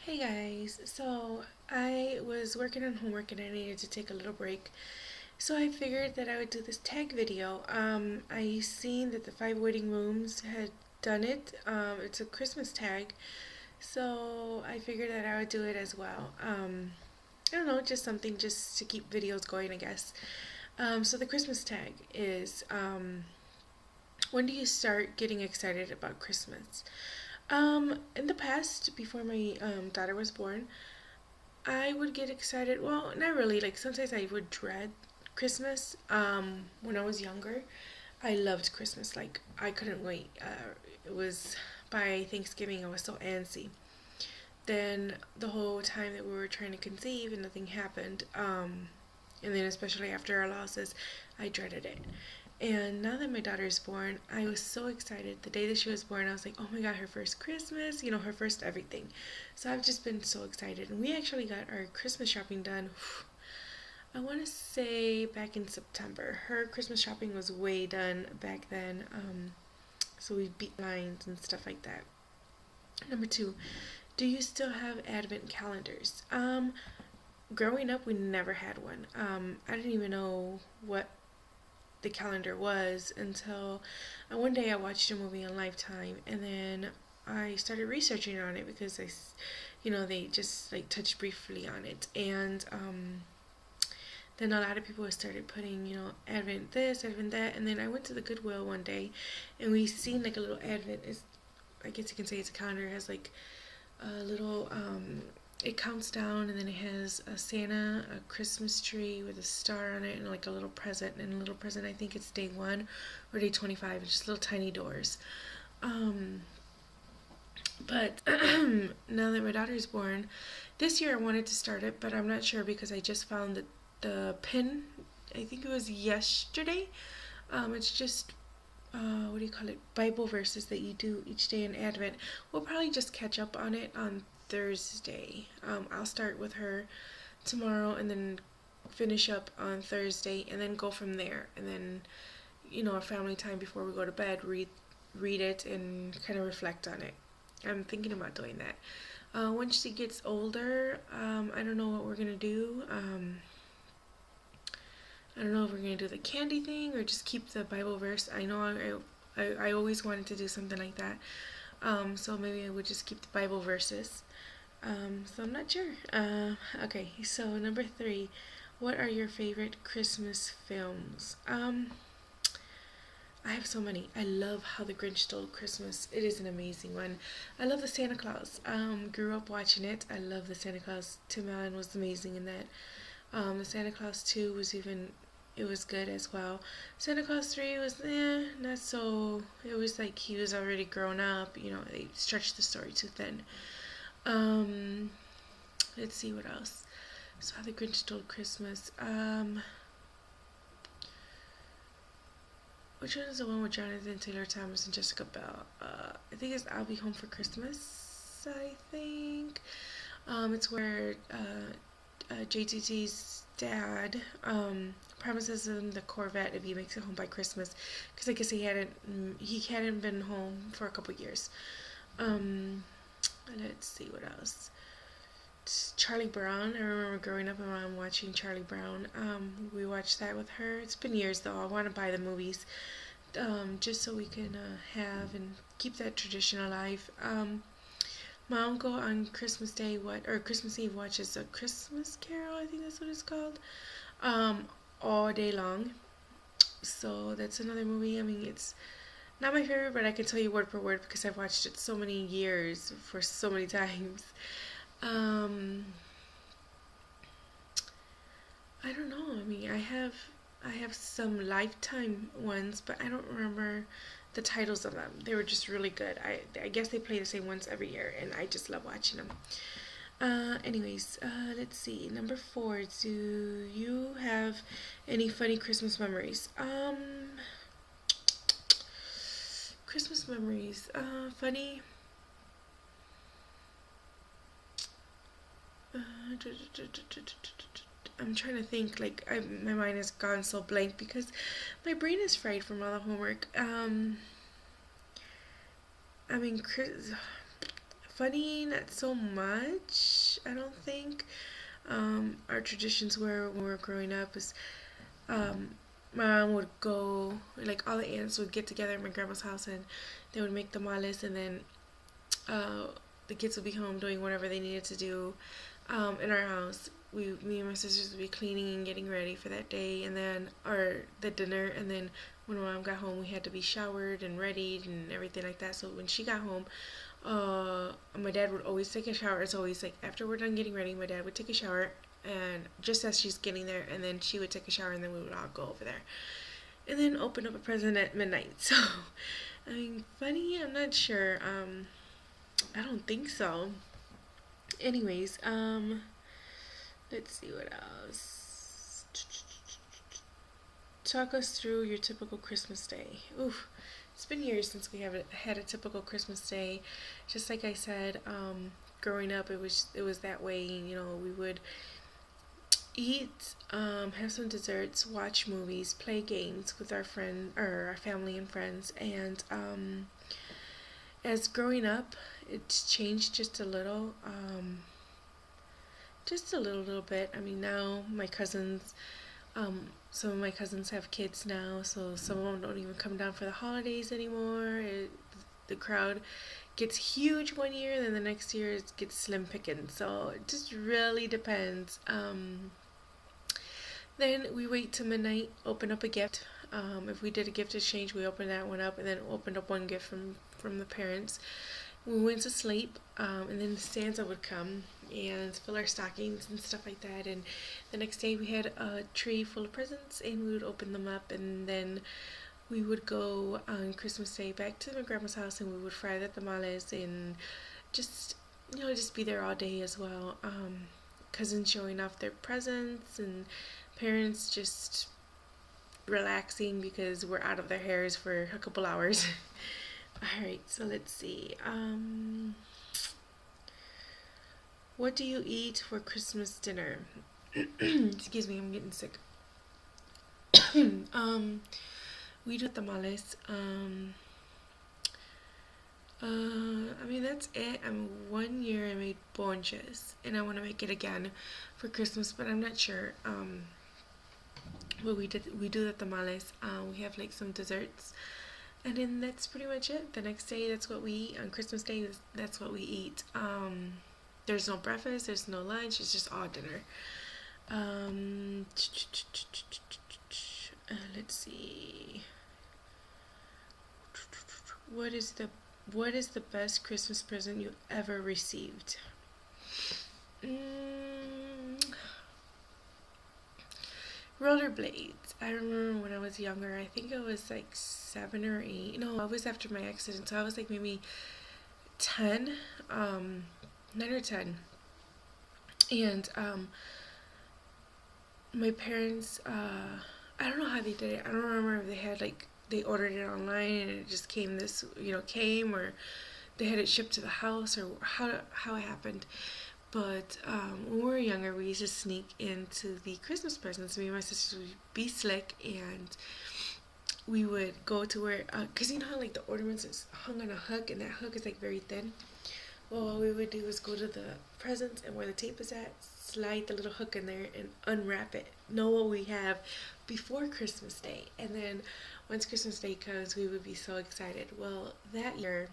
Hey guys, so I was working on homework and I needed to take a little break. So I figured that I would do this tag video. I seen that the Five Waiting Rooms had done it. It's a Christmas tag. So I figured that I would do it as well. I don't know, just something just to keep videos going, I guess. So the Christmas tag is when do you start getting excited about Christmas? In the past, before my daughter was born, I would get excited. Well, not really. Like sometimes I would dread Christmas. When I was younger, I loved Christmas. Like I couldn't wait. It was by Thanksgiving I was so antsy. Then the whole time that we were trying to conceive and nothing happened. And then especially after our losses, I dreaded it. And now that my daughter is born, I was so excited. The day that she was born, I was like, oh my God, her first Christmas, her first everything. So I've just been so excited. And we actually got our Christmas shopping done, I want to say back in September. Her Christmas shopping was way done back then. So we beat lines and stuff like that. Number two, do you still have advent calendars? Growing up, we never had one. I didn't even know what the calendar was until one day I watched a movie on Lifetime, and then I started researching on it because they just like touched briefly on it, and then a lot of people started putting Advent this, Advent that, and then I went to the Goodwill one day, and we seen like a little Advent. Is I guess you can say it's a calendar. It has like a little it counts down, and then it has a Santa, a Christmas tree with a star on it, and like a little present. And a little present, I think it's day 1 or day 25. It's just little tiny doors. But now that my daughter's born, this year I wanted to start it, but I'm not sure because I just found that the pin, I think it was yesterday. It's just what do you call it? Bible verses that you do each day in Advent. We'll probably just catch up on it on Thursday. I'll start with her tomorrow and then finish up on Thursday and then go from there. And then, a family time before we go to bed, read it and kind of reflect on it. I'm thinking about doing that. Once she gets older, I don't know what we're gonna do. I don't know if we're gonna do the candy thing or just keep the Bible verse. I know I always wanted to do something like that. So maybe I would just keep the Bible verses. So I'm not sure. Okay, so number 3, what are your favorite Christmas films? I have so many. I love How the Grinch Stole Christmas. It is an amazing one. I love the Santa Claus. Grew up watching it. I love the Santa Claus. Tim Allen was amazing in that. The Santa Claus 2 was it was good as well. Santa Claus 3 was, not so, it was like he was already grown up, they stretched the story too thin. Um, let's see what else. So How the Grinch Stole Christmas. Which one is the one with Jonathan Taylor Thomas and Jessica Biel? I think it's I'll Be Home for Christmas, I think. It's where JTT's dad promises him the Corvette if he makes it home by Christmas, because I guess he hadn't been home for a couple years. Let's see what else. It's Charlie Brown. I remember growing up and mom watching Charlie Brown. We watched that with her. It's been years though. I want to buy the movies, just so we can have and keep that tradition alive. My uncle on Christmas Day Christmas Eve watches A Christmas Carol, I think that's what it's called, all day long. So that's another movie. I mean, it's not my favorite, but I can tell you word per word because I've watched it so many years for so many times. Um, I don't know. I mean, I have some Lifetime ones, but I don't remember the titles of them. They were just really good. I guess they play the same ones every year, and I just love watching them. Anyways, let's see. Number 4. Do you have any funny Christmas memories? Christmas memories. Funny. Uh, I'm trying to think. Like, my mind has gone so blank because my brain is fried from all the homework. I mean, Funny, not so much, I don't think. Our traditions were when we were growing up is um, my mom would go, like all the aunts would get together at my grandma's house and they would make tamales, and then uh, the kids would be home doing whatever they needed to do in our house. Me and my sisters would be cleaning and getting ready for that day, and then the dinner, and then when my mom got home, we had to be showered and readied and everything like that. So when she got home, my dad would always take a shower. It's always like after we're done getting ready, my dad would take a shower, and just as she's getting there, and then she would take a shower, and then we would all go over there, and then open up a present at midnight. So, I mean, funny, I'm not sure. I don't think so. Anyways, let's see what else. Talk us through your typical Christmas day. Oof, it's been years since we have had a typical Christmas day. Just like I said, growing up, it was that way. You know, we would eat, have some desserts, watch movies, play games with our friend or our family and friends, and as growing up, it's changed just a little bit. I mean, now my cousins, some of my cousins have kids now, so some of them don't even come down for the holidays anymore. The crowd gets huge one year, then the next year it gets slim picking. So it just really depends. Then we wait till midnight, open up a gift. If we did a gift exchange, we opened that one up, and then opened up one gift from the parents. We went to sleep, and then Santa would come and fill our stockings and stuff like that. And the next day we had a tree full of presents, and we would open them up, and then we would go on Christmas Day back to my grandma's house, and we would fry the tamales and just just be there all day as well. Cousins showing off their presents, and parents just relaxing because we're out of their hairs for a couple hours. Alright, so let's see. What do you eat for Christmas dinner? Excuse me, I'm getting sick. We do tamales. I mean, that's it. One year I made ponches, and I want to make it again for Christmas, but I'm not sure. But we do the tamales. We have like some desserts, and then that's pretty much it. The next day, that's what we eat. On Christmas Day, that's what we eat. There's no breakfast, there's no lunch, it's just all dinner. Let's see. What is the best Christmas present you ever received? Rollerblades. I remember when I was younger, I think I was like 7 or 8. No, I was after my accident, so I was like maybe 10, 9 or 10. And my parents, I don't know how they did it. I don't remember if they had like, they ordered it online and it just came, or they had it shipped to the house, or how it happened. But when we were younger, we used to sneak into the Christmas presents. Me and my sisters would be slick, and we would go to where, because you know how like the ornaments is hung on a hook, and that hook is like very thin. Well, what we would do is go to the presents, and where the tape is at, slide the little hook in there and unwrap it. Know what we have before Christmas Day. And then once Christmas Day comes, we would be so excited. Well, that year,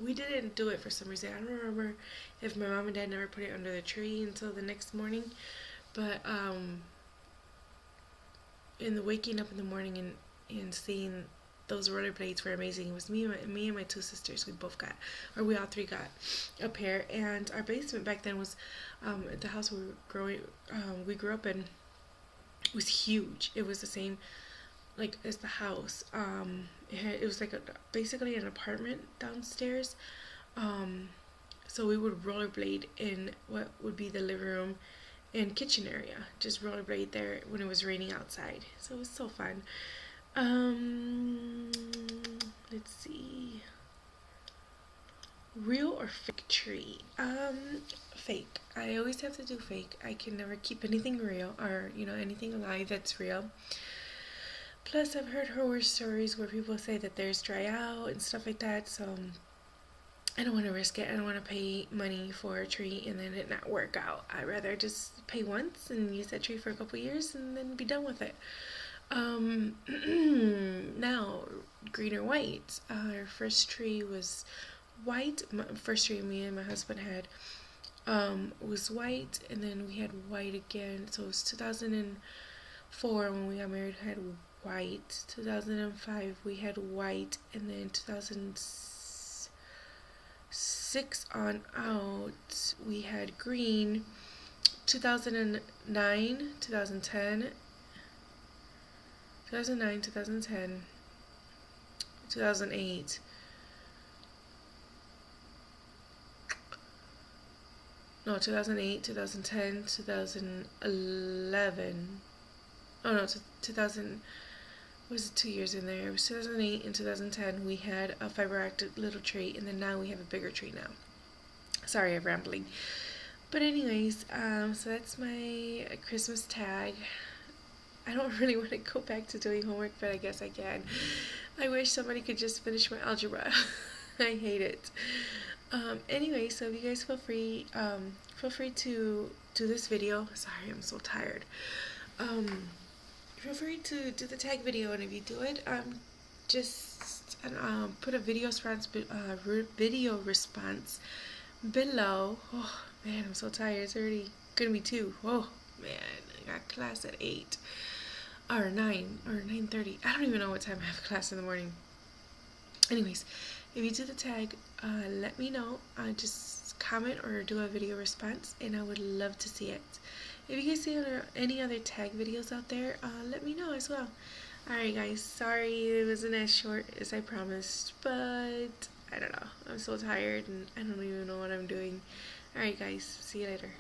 we didn't do it for some reason. I don't remember if my mom and dad never put it under the tree until the next morning. But in the waking up in the morning and seeing those rollerblades were amazing. It was me and my two sisters. We all three got a pair. And our basement back then was, the house we grew up in was huge. It was the same like as the house. It was like basically an apartment downstairs. So we would rollerblade in what would be the living room and kitchen area. Just rollerblade there when it was raining outside. So it was so fun. Let's see. Real or fake tree? Fake. I always have to do fake. I can never keep anything real, or anything alive that's real. Plus, I've heard horror stories where people say that theirs dry out and stuff like that. So I don't want to risk it. I don't want to pay money for a tree and then it not work out. I'd rather just pay once and use that tree for a couple years and then be done with it. Now, green or white. Our first tree was white. My first tree me and my husband had was white, and then we had white again. So it was 2004 when we got married. We had white. 2005 we had white, and then 2006 on out we had green. 2009, 2010, 2009, 2010, 2008. No, 2008, 2010, 2011. Oh no, 2000 was 2 years in there. It was 2008 and 2010. We had a fiber active little tree, and then now we have a bigger tree now. Sorry, I'm rambling. But anyways, so that's my Christmas tag. I don't really want to go back to doing homework, but I guess I can. I wish somebody could just finish my algebra. I hate it. Anyway, so if you guys feel free to do this video. Sorry, I'm so tired. Feel free to do the tag video, and if you do it, just put a video response below. Oh man, I'm so tired. It's already gonna be 2. Oh man, I got class at 8 or 9 or 9:30. I don't even know what time I have class in the morning. Anyways, if you do the tag, let me know. Just comment or do a video response, and I would love to see it. If you guys see any other tag videos out there, let me know as well. Alright guys, sorry it wasn't as short as I promised, but I don't know. I'm so tired and I don't even know what I'm doing. Alright guys, see you later.